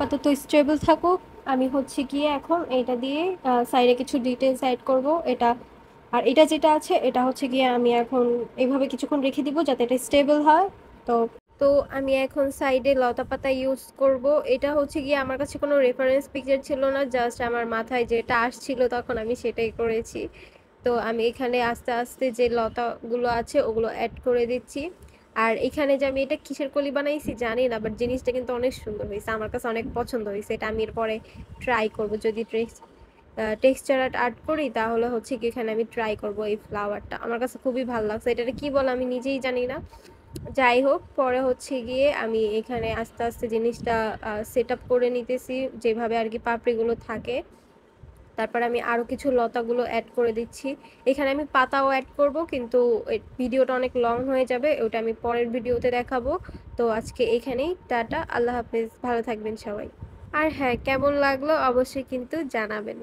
আপাতত স্টেবল থাকুক। আমি হচ্ছে গিয়ে এখন এটা দিয়ে সাইডে কিছু ডিটেলস অ্যাড করব। এটা আর এটা যেটা আছে এটা হচ্ছে গিয়ে আমি এখন এইভাবে কিছুক্ষণ রেখে দিব যাতে এটা স্টেবল হয়। তো তো আমি এখন সাইডে লতা পাতা ইউজ করব। এটা হচ্ছে গিয়ে আমার কাছে কোনো রেফারেন্স পিকচার ছিল না, জাস্ট আমার মাথায় যেটা আসছিল তখন আমি সেটাই করেছি। তো আমি এখানে আস্তে আস্তে যে লতাগুলো আছে ওগুলো অ্যাড করে দিচ্ছি। আর এখানে যে আমি এটা কিসের কলি বানাইছি জানি না, বাট জিনিসটা কিন্তু অনেক সুন্দর হয়েছে, আমার কাছে অনেক পছন্দ হয়েছে। এটা আমি এরপরে ট্রাই করব, যদি টেক্সচার আর্ট করি তাহলে হচ্ছে কি এখানে আমি ট্রাই করব এই ফ্লাওয়ারটা। আমার কাছে খুবই ভালো লাগছে, এটা কি বলে আমি নিজেই জানি না। যাই হোক, পরে হচ্ছে গিয়ে আমি এখানে আস্তে আস্তে জিনিসটা সেট আপ করে নিতেছি যেভাবে আর কি পাপড়িগুলো থাকে। তারপর আমি আরো কিছু লতাগুলো অ্যাড করে দিচ্ছি। এখানে আমি পাতাও অ্যাড করব, কিন্তু ভিডিওটা অনেক লং হয়ে যাবে, ওটা আমি পরের ভিডিওতে দেখাবো। তো আজকে এখানেই টাটা, আল্লাহ হাফেজ, ভালো থাকবেন সবাই। আর হ্যাঁ, কেমন লাগলো অবশ্যই কিন্তু জানাবেন।